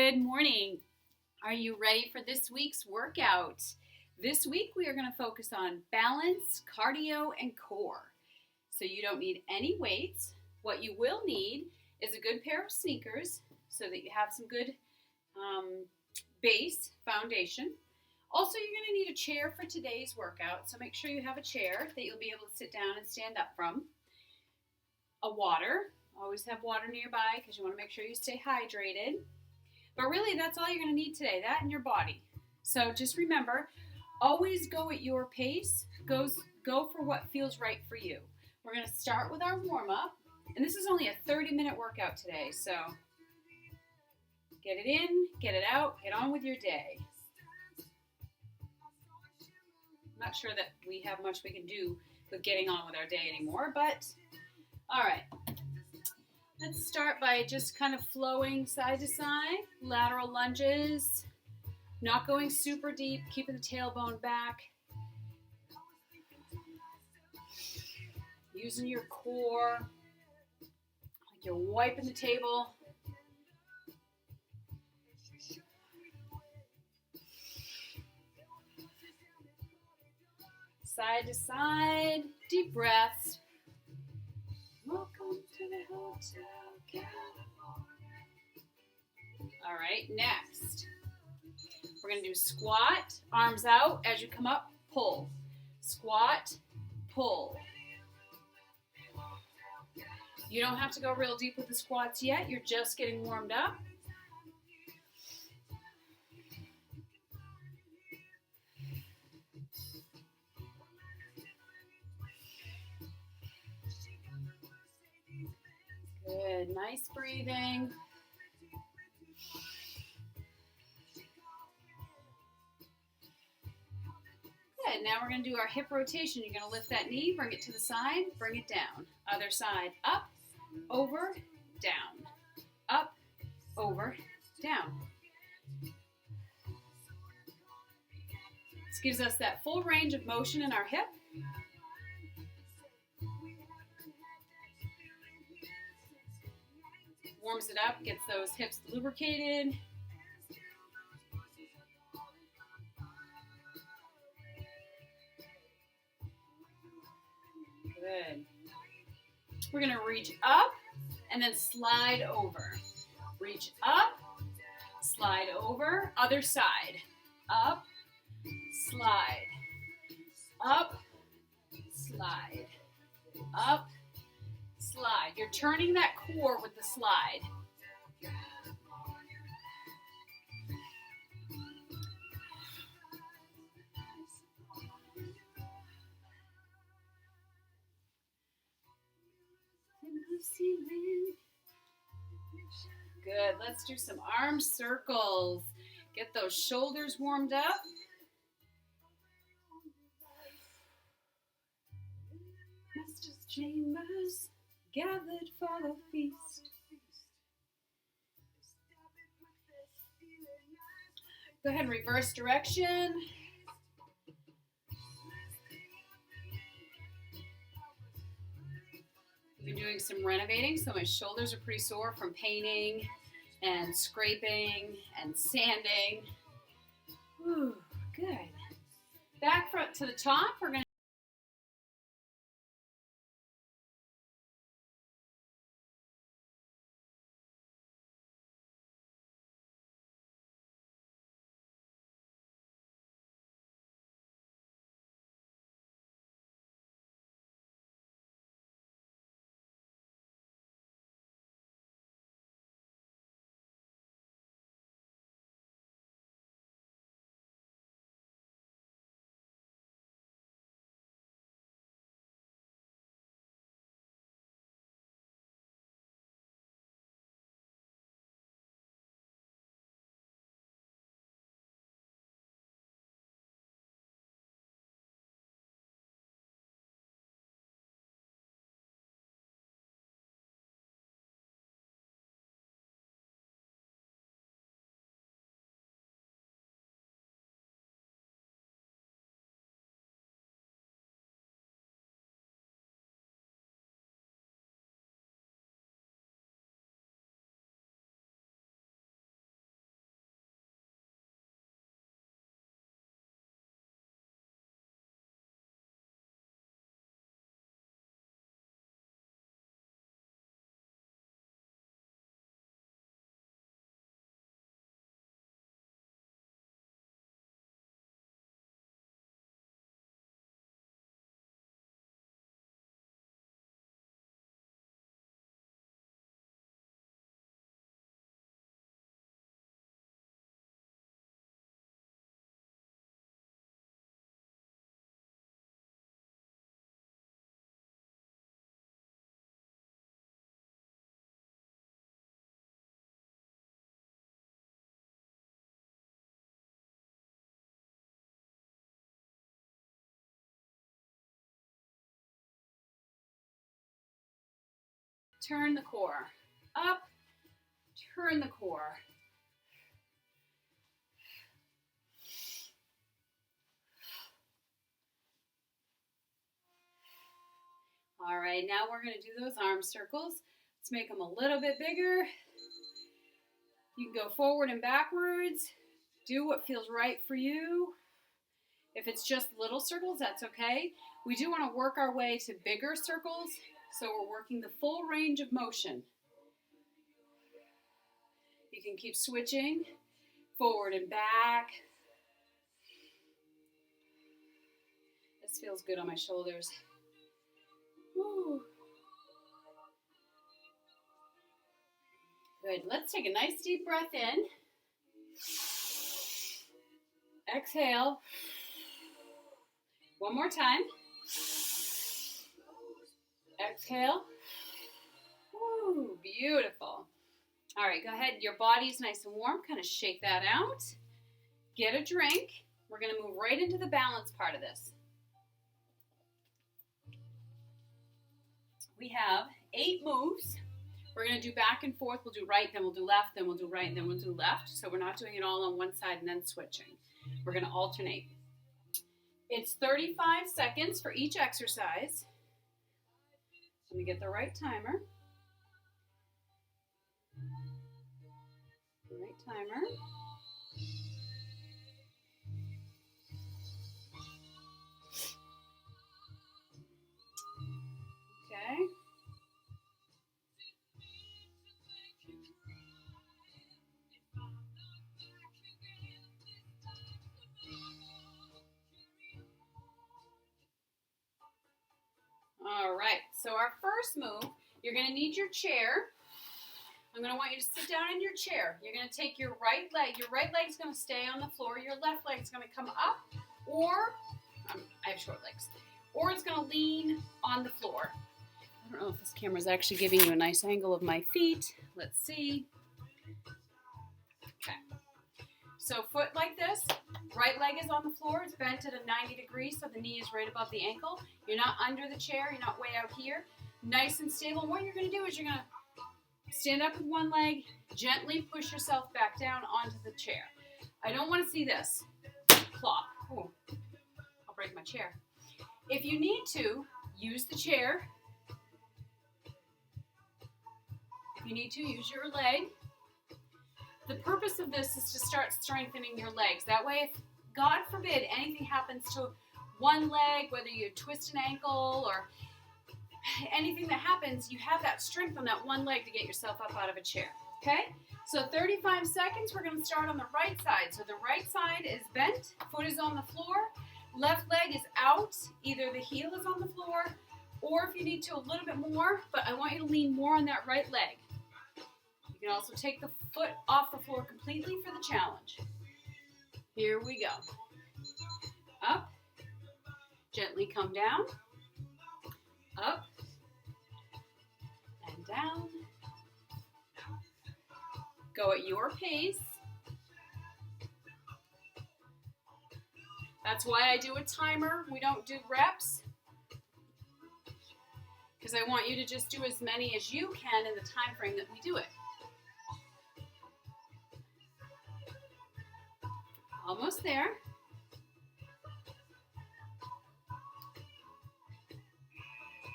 Good morning. Are you ready for this week's workout? This week we are going to focus on balance, cardio, and core. So you don't need any weights. What you will need is a good pair of sneakers so that you have some good base foundation. Also, you're going to need a chair for today's workout, so make sure you have a chair that you'll be able to sit down and stand up from. A water. Always have water nearby because you want to make sure you stay hydrated. But really, that's all you're going to need today, that and your body. So just remember, always go at your pace. Go for what feels right for you. We're going to start with our warm-up. And this is only a 30-minute workout today, so get it in, get it out, get on with your day. I'm not sure that we have much we can do with getting on with our day anymore, but all right. Let's start by just kind of flowing side to side, lateral lunges, not going super deep, keeping the tailbone back, using your core, like you're wiping the table. Side to side, deep breaths. Welcome to the Hotel California. All right, next. We're going to do squat, arms out. As you come up, pull. Squat, pull. You don't have to go real deep with the squats yet. You're just getting warmed up. Good, nice breathing. Good, now we're going to do our hip rotation. You're going to lift that knee, bring it to the side, bring it down. Other side, up, over, down. Up, over, down. This gives us that full range of motion in our hip. Warms it up, gets those hips lubricated. Good. We're going to reach up and then slide over. Reach up, slide over, other side. Up, slide. Up, slide. Up, slide. You're turning that core with the slide. Good. Let's do some arm circles. Get those shoulders warmed up. Master's chambers gathered for the feast. Go ahead and reverse direction. I've been doing some renovating, so my shoulders are pretty sore from painting and scraping and sanding. Ooh, good. Back front to the top, we're going to turn the core. Up, turn the core. All right, now we're going to do those arm circles. Let's make them a little bit bigger. You can go forward and backwards. Do what feels right for you. If it's just little circles, that's okay. We do want to work our way to bigger circles, so we're working the full range of motion. You can keep switching forward and back. This feels good on my shoulders. Woo. Good. Let's take a nice deep breath in. Exhale. One more time. Exhale. Woo, beautiful. All right, go ahead. Your body's nice and warm. Kind of shake that out. Get a drink. We're going to move right into the balance part of this. We have 8 moves. We're going to do back and forth. We'll do right, then we'll do left, then we'll do right, and then we'll do left. So we're not doing it all on one side and then switching. We're going to alternate. It's 35 seconds for each exercise. Let me get the right timer. Right timer. Okay. All right, so our first move, you're going to need your chair. I'm going to want you to sit down in your chair. You're going to take your right leg is going to stay on the floor, your left leg is going to come up, or, I have short legs, or it's going to lean on the floor. I don't know if this camera is actually giving you a nice angle of my feet. Let's see. Okay. So foot like this, right leg is on the floor, it's bent at a 90 degrees, so the knee is right above the ankle. You're not under the chair, you're not way out here. Nice and stable. And what you're going to do is you're going to stand up with one leg, gently push yourself back down onto the chair. I don't want to see this. Plop. Ooh, I'll break my chair. If you need to, use the chair. If you need to, use your leg. The purpose of this is to start strengthening your legs. That way, if, God forbid, anything happens to one leg, whether you twist an ankle or anything that happens, you have that strength on that one leg to get yourself up out of a chair, okay? So 35 seconds, we're going to start on the right side. So the right side is bent, foot is on the floor, left leg is out, either the heel is on the floor, or if you need to, a little bit more, but I want you to lean more on that right leg. You can also take the foot off the floor completely for the challenge. Here we go. Up, gently come down, up, and down. Go at your pace. That's why I do a timer. We don't do reps, because I want you to just do as many as you can in the time frame that we do it. Almost there.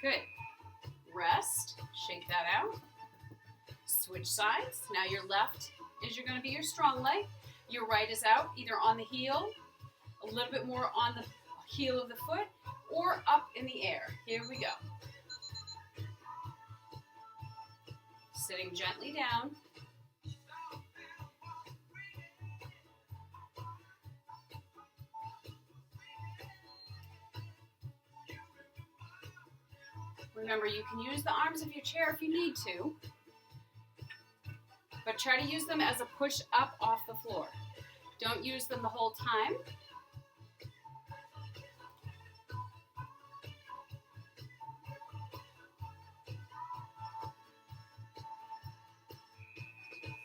Good. Rest. Shake that out. Switch sides. Now your left is going to be your strong leg. Your right is out, either on the heel, a little bit more on the heel of the foot, or up in the air. Here we go. Sitting gently down. Remember, you can use the arms of your chair if you need to, but try to use them as a push up off the floor. Don't use them the whole time.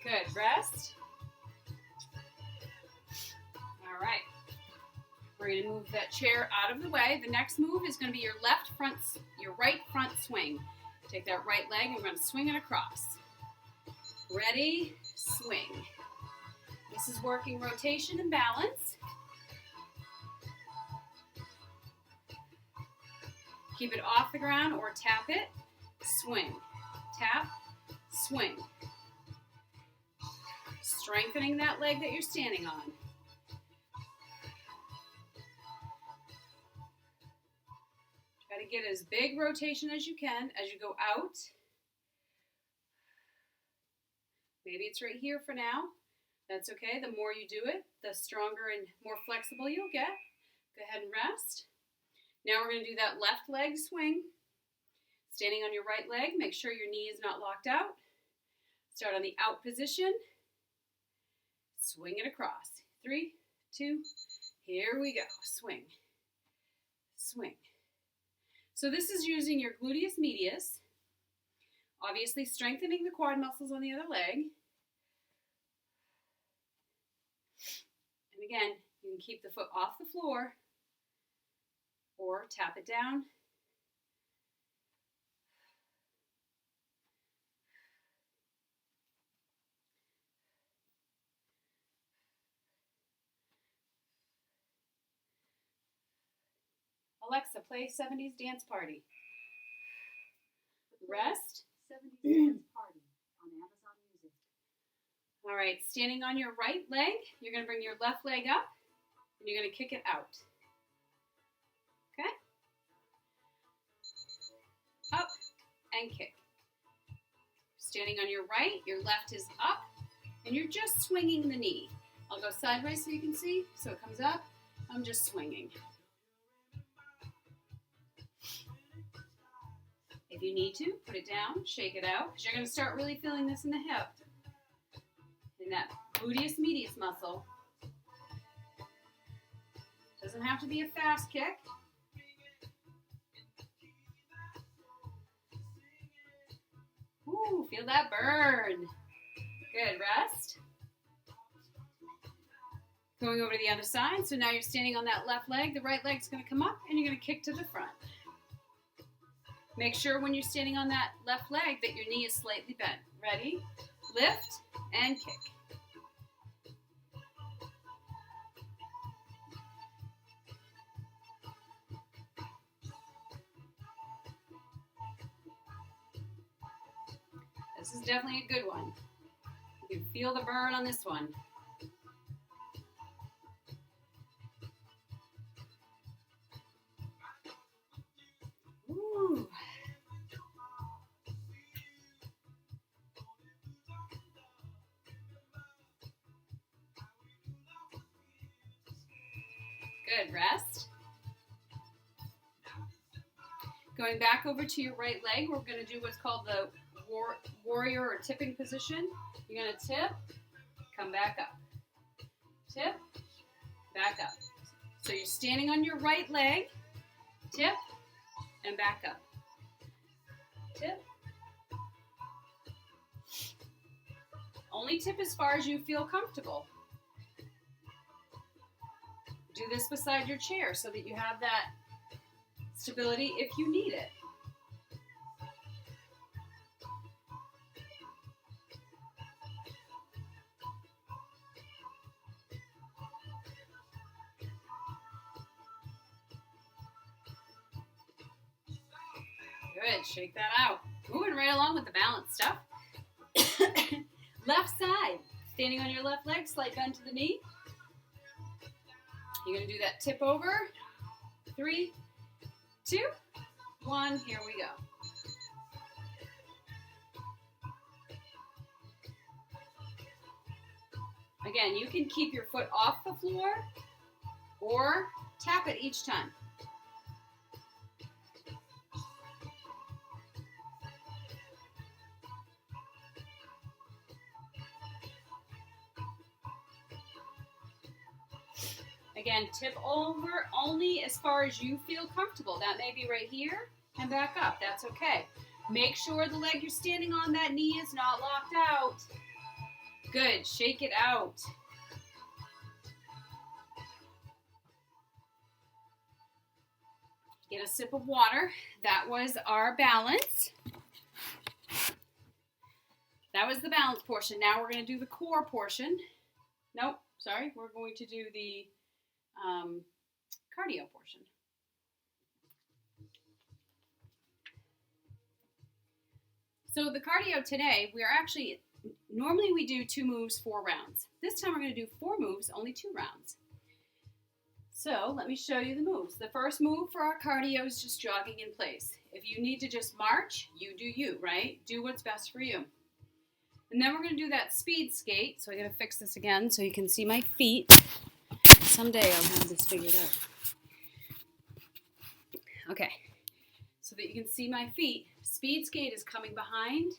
Good. Rest. All right. We're going to move that chair out of the way. The next move is going to be your right front swing. Take that right leg and we're going to swing it across. Ready, swing. This is working rotation and balance. Keep it off the ground or tap it. Swing, tap, swing. Strengthening that leg that you're standing on. Try to get as big rotation as you can as you go out. Maybe it's right here for now. That's okay. The more you do it, the stronger and more flexible you'll get. Go ahead and rest. Now we're going to do that left leg swing. Standing on your right leg, make sure your knee is not locked out. Start on the out position. Swing it across. 3, 2, here we go. Swing, swing. So this is using your gluteus medius, obviously strengthening the quad muscles on the other leg. And again, you can keep the foot off the floor or tap it down. Alexa, play 70s Dance Party. Rest. 70s Dance Party on Amazon Music. All right, standing on your right leg, you're going to bring your left leg up, and you're going to kick it out. Okay? Up and kick. Standing on your right, your left is up, and you're just swinging the knee. I'll go sideways so you can see. So it comes up, I'm just swinging. If you need to, put it down, shake it out, because you're going to start really feeling this in the hip, in that gluteus medius muscle. Doesn't have to be a fast kick. Ooh, feel that burn. Good, rest. Going over to the other side, so now you're standing on that left leg, the right leg's going to come up, and you're going to kick to the front. Make sure when you're standing on that left leg that your knee is slightly bent. Ready? Lift and kick. This is definitely a good one. You can feel the burn on this one. Ooh. Good, rest. Going back over to your right leg, we're going to do what's called the warrior or tipping position. You're going to tip, come back up. Tip, back up. So you're standing on your right leg, tip, and back up. Tip. Only tip as far as you feel comfortable. Do this beside your chair so that you have that stability if you need it. Good, shake that out. Moving right along with the balance stuff. Left side, standing on your left leg, slight bend to the knee. You're going to do that tip over. 3, 2, 1, here we go. Again, you can keep your foot off the floor or tap it each time. Again, tip over only as far as you feel comfortable. That may be right here and back up. That's okay. Make sure the leg you're standing on, that knee is not locked out. Good. Shake it out. Get a sip of water. That was our balance. That was the balance portion. Now we're going to do the core portion. Nope, sorry. We're going to do the cardio portion. So the cardio today, normally we do 2 moves, 4 rounds. This time we're going to do 4 moves, only 2 rounds. So let me show you the moves. The first move for our cardio is just jogging in place. If you need to just march, you do you, right? Do what's best for you. And then we're going to do that speed skate. So I got to fix this again so you can see my feet. Someday I'll have this figured out. Okay, so that you can see my feet. Speed skate is coming behind,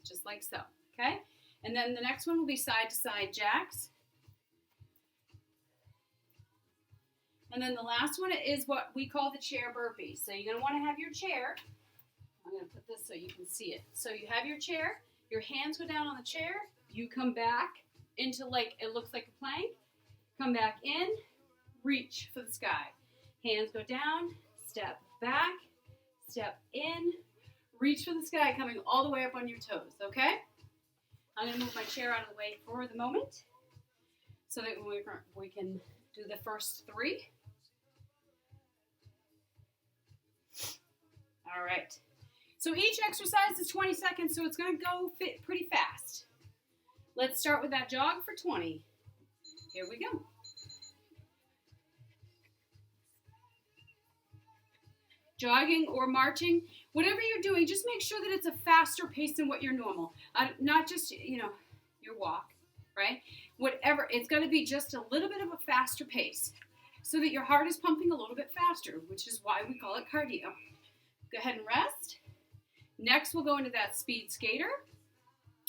just like so, okay? And then the next one will be side to side jacks. And then the last one is what we call the chair burpees. So you're going to want to have your chair. I'm going to put this so you can see it. So you have your chair, your hands go down on the chair, you come back into it looks like a plank, come back in, reach for the sky. Hands go down, step back, step in, reach for the sky, coming all the way up on your toes, okay? I'm going to move my chair out of the way for the moment so that we can do the first 3. All right. So each exercise is 20 seconds, so it's going to go pretty fast. Let's start with that jog for 20. Here we go. Jogging or marching, whatever you're doing, just make sure that it's a faster pace than what you're normal. Not just, your walk, right? Whatever, it's got to be just a little bit of a faster pace so that your heart is pumping a little bit faster, which is why we call it cardio. Go ahead and rest. Next, we'll go into that speed skater.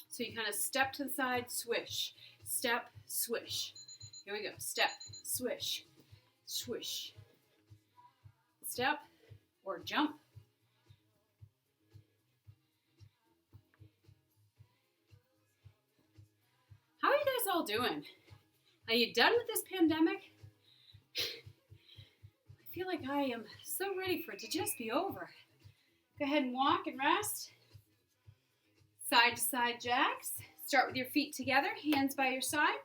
So you kind of step to the side, swish, step, swish. Here we go. Step, swish, swish. Step or jump. How are you guys all doing? Are you done with this pandemic? I feel like I am so ready for it to just be over. Go ahead and walk and rest. Side to side jacks. Start with your feet together, hands by your side.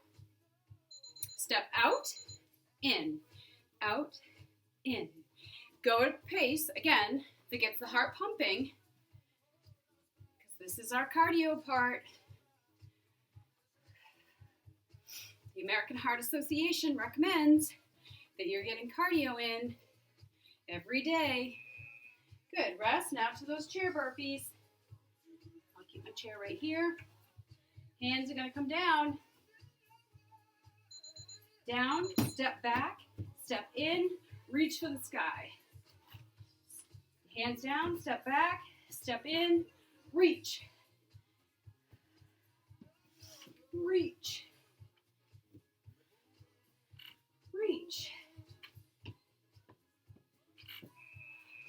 Step out, in, Go at a pace, again, that gets the heart pumping, because this is our cardio part. The American Heart Association recommends that you're getting cardio in every day. Good, rest. Now to those chair burpees. I'll keep my chair right here. Hands are going to come down. Down, step back, step in, reach for the sky. Hands down, step back, step in, reach. Reach. Reach.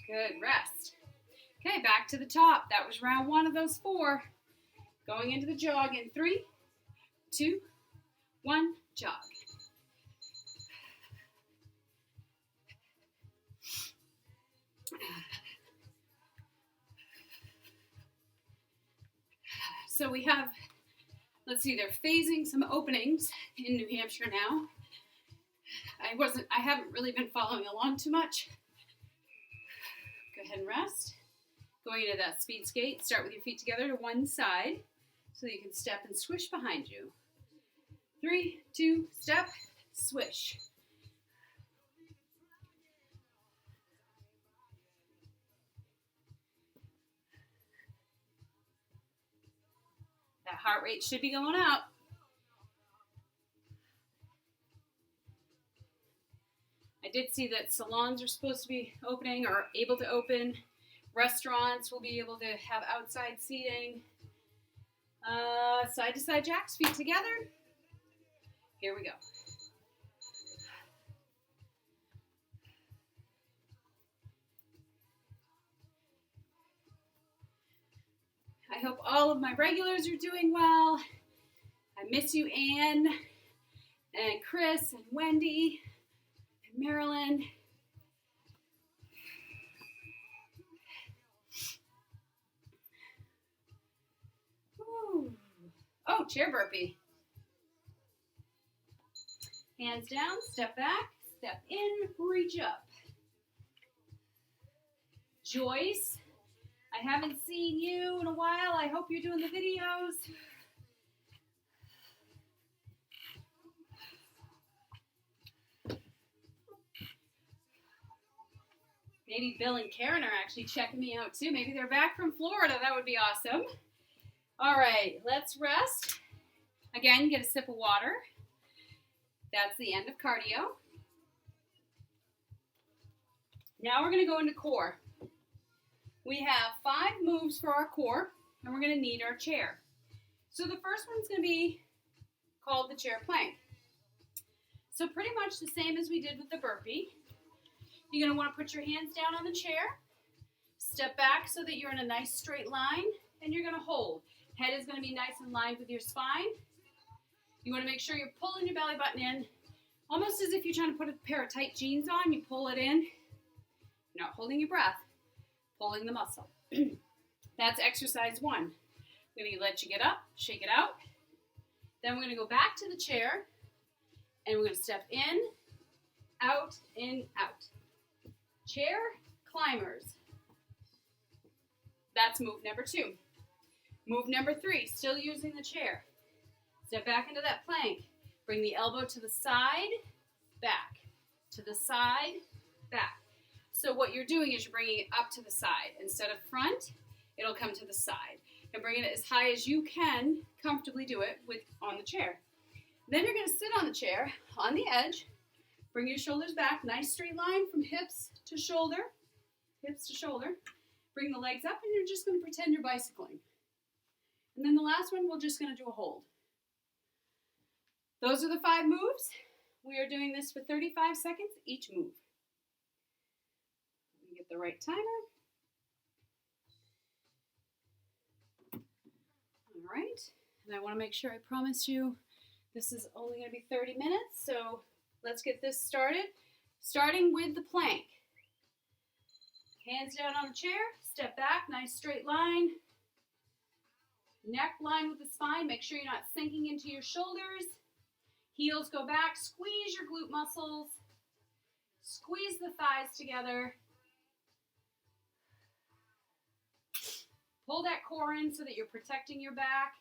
Good, rest. Okay, back to the top. That was round 1 of those 4. Going into the jog in 3, 2, 1, jog. So we have, let's see, they're phasing some openings in New Hampshire now. I haven't really been following along too much. Go ahead and rest. Going into that speed skate, start with your feet together to one side so that you can step and swish behind you. 3, 2, step, swish. That heart rate should be going up. I did see that salons are supposed to be opening or able to open. Restaurants will be able to have outside seating. Side to side jacks, feet together. Here we go. I hope all of my regulars are doing well. I miss you, Anne, and Chris, and Wendy, and Marilyn. Oh, chair burpee. Hands down, step back, step in, reach up. Joyce, I haven't seen you in a while. I hope you're doing the videos. Maybe Bill and Karen are actually checking me out too. Maybe they're back from Florida. That would be awesome. All right, let's rest. Again, get a sip of water. That's the end of cardio. Now we're going to go into core. We have 5 moves for our core, and we're going to need our chair. So the first one's going to be called the chair plank. So pretty much the same as we did with the burpee. You're going to want to put your hands down on the chair, step back so that you're in a nice straight line, and you're going to hold. Head is going to be nice and lined with your spine. You want to make sure you're pulling your belly button in, almost as if you're trying to put a pair of tight jeans on. You pull it in. You're not holding your breath, pulling the muscle. That's exercise 1. I'm going to let you get up, shake it out. Then we're going to go back to the chair, and we're going to step in, out, Chair climbers. That's move number 2. Move number 3, still using the chair. Step back into that plank. Bring the elbow to the side, back. To the side, back. So what you're doing is you're bringing it up to the side. Instead of front, it'll come to the side. And bring it as high as you can comfortably do it on the chair. Then you're going to sit on the chair, on the edge. Bring your shoulders back, nice straight line from hips to shoulder. Hips to shoulder. Bring the legs up, and you're just going to pretend you're bicycling. And then the last one, we're just going to do a hold. Those are the 5 moves. We are doing this for 35 seconds each move. Let me get the right timer. All right. And I want to make sure I promise you this is only going to be 30 minutes, so let's get this started. Starting with the plank. Hands down on the chair, step back, nice straight line. Neck line with the spine, make sure you're not sinking into your shoulders. Heels go back, squeeze your glute muscles. Squeeze the thighs together. Pull that core in so that you're protecting your back.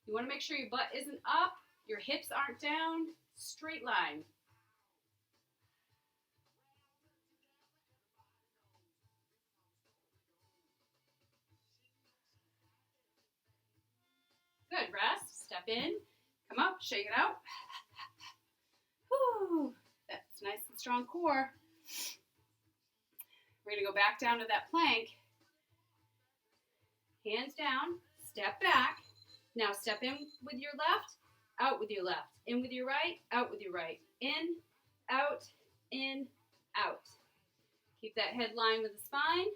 You want to make sure your butt isn't up, your hips aren't down. Straight line. Good, rest, step in, come up, shake it out. Whew, that's nice and strong core. We're going to go back down to that plank. Hands down, step back. Now step in with your left, out with your left. In with your right, out with your right. In, out, out. Keep that head line with the spine.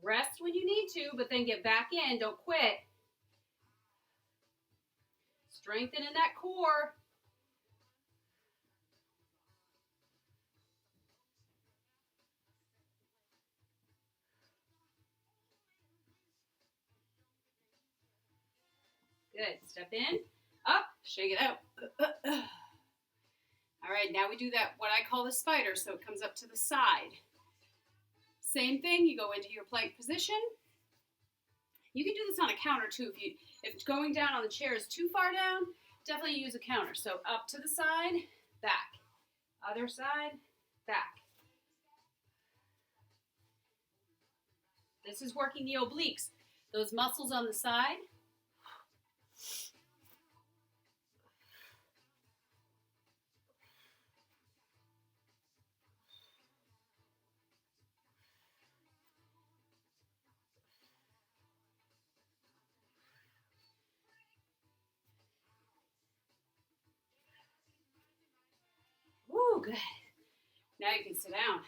Rest when you need to, but then get back in. Don't quit. Strengthen in that core. Good. Step in, up, shake it out. All right, now we do that, what I call the spider, so it comes up to the side. Same thing, you go into your plank position. You can do this on a counter too. If going down on the chair is too far down, definitely use a counter. So up to the side, back. Other side, back. This is working the obliques. Those muscles on the side. Good. Now you can sit down.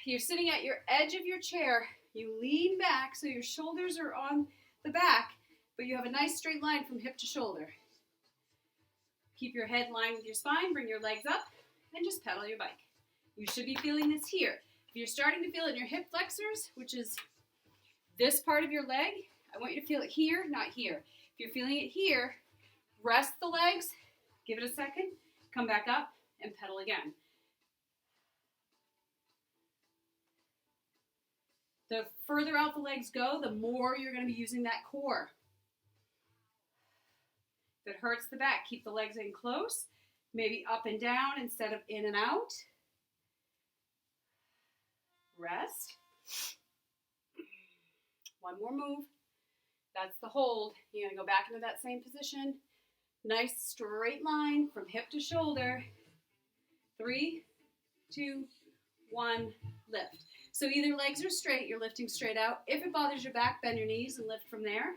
You're sitting at your edge of your chair. You lean back so your shoulders are on the back, but you have a nice straight line from hip to shoulder. Keep your head lined with your spine. Bring your legs up and just pedal your bike. You should be feeling this here. If you're starting to feel it in your hip flexors, which is this part of your leg, I want you to feel it here, not here. If you're feeling it here, rest the legs, give it a second, come back up, and pedal again. The further out the legs go, the more you're going to be using that core. If it hurts the back, keep the legs in close, maybe up and down instead of in and out. Rest. One more move. That's the hold. You're going to go back into that same position. Nice straight line from hip to shoulder. 3, 2, 1, lift. So either legs are straight, you're lifting straight out. If it bothers your back, bend your knees and lift from there.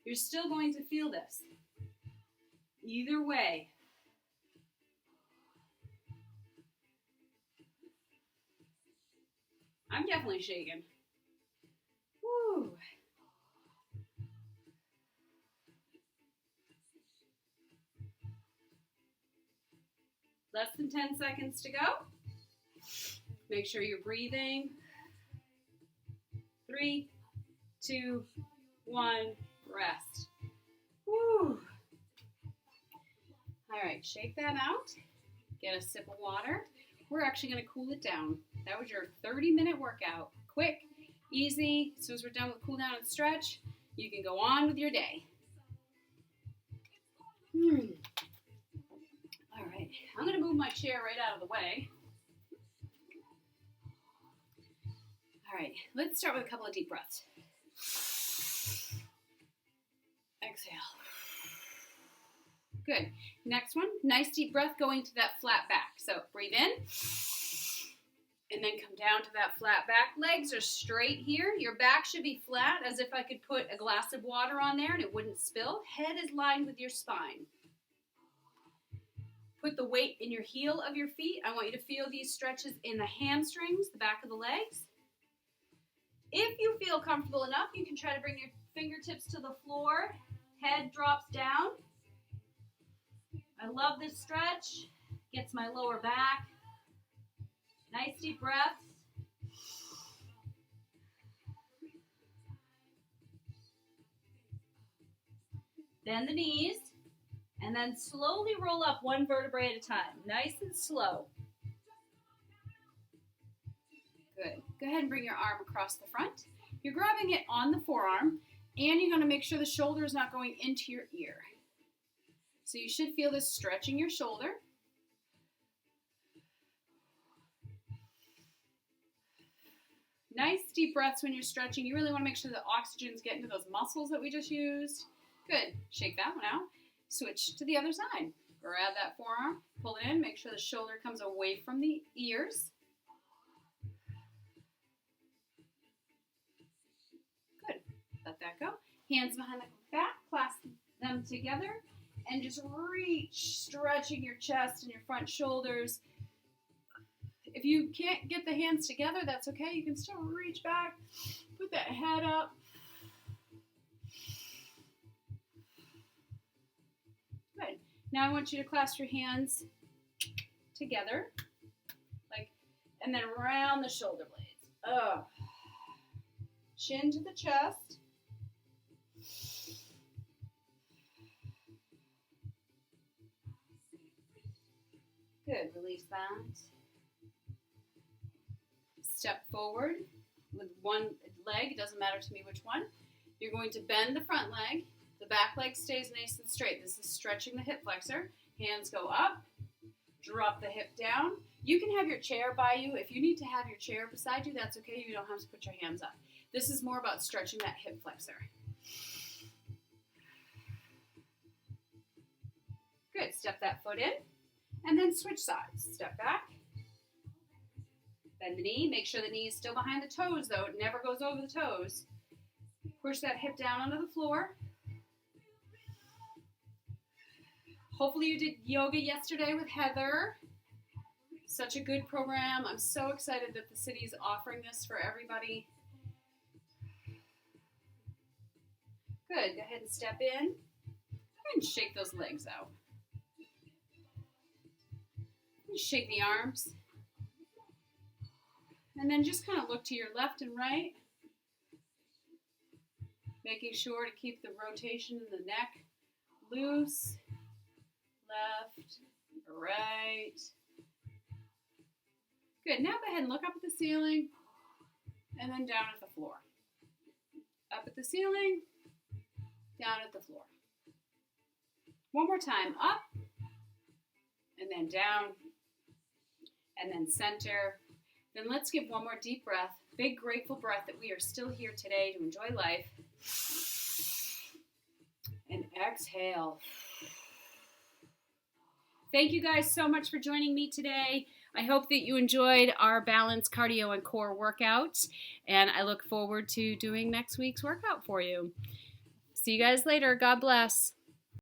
You're still going to feel this. Either way. I'm definitely shaking. Woo. Less than 10 seconds to go. Make sure you're breathing. 3, 2, 1, rest. Woo. All right, shake that out. Get a sip of water. We're actually going to cool it down. That was your 30-minute workout. Quick, easy. As soon as we're done with cool down and stretch, you can go on with your day. All right, I'm going to move my chair right out of the way. All right, let's start with a couple of deep breaths. Exhale. Good. Next one, nice deep breath going to that flat back. So breathe in and then come down to that flat back. Legs are straight here. Your back should be flat as if I could put a glass of water on there and it wouldn't spill. Head is lined with your spine. Put the weight in your heel of your feet. I want you to feel these stretches in the hamstrings, the back of the legs. If you feel comfortable enough, you can try to bring your fingertips to the floor. Head drops down. I love this stretch. Gets my lower back. Nice deep breaths. Bend the knees. And then slowly roll up one vertebrae at a time. Nice and slow. Good. Go ahead and bring your arm across the front. You're grabbing it on the forearm, and you're going to make sure the shoulder is not going into your ear. So you should feel this stretching your shoulder. Nice deep breaths when you're stretching. You really want to make sure the oxygen's getting to those muscles that we just used. Good. Shake that one out. Switch to the other side. Grab that forearm, pull it in, make sure the shoulder comes away from the ears. Good. Let that go. Hands behind the back, clasp them together, and just reach, stretching your chest and your front shoulders. If you can't get the hands together, that's okay. You can still reach back, put that head up. Good. Now I want you to clasp your hands together, and then around the shoulder blades. Chin to the chest. Good. Release that. Step forward with one leg. It doesn't matter to me which one. You're going to bend the front leg. The back leg stays nice and straight. This is stretching the hip flexor. Hands go up. Drop the hip down. You can have your chair by you. If you need to have your chair beside you, that's okay. You don't have to put your hands up. This is more about stretching that hip flexor. Good. Step that foot in. And then switch sides. Step back. Bend the knee. Make sure the knee is still behind the toes, though. It never goes over the toes. Push that hip down onto the floor. Hopefully you did yoga yesterday with Heather. Such a good program. I'm so excited that the city is offering this for everybody. Good. Go ahead and step in. And shake those legs out. And shake the arms. And then just kind of look to your left and right, making sure to keep the rotation in the neck loose. Left, right. Good. Now go ahead and look up at the ceiling and then down at the floor. Up at the ceiling, down at the floor. One more time. Up and then down and then center. Then let's give one more deep breath. Big grateful breath that we are still here today to enjoy life. And exhale. Thank you guys so much for joining me today. I hope that you enjoyed our balance, cardio, and core workouts, and I look forward to doing next week's workout for you. See you guys later. God bless.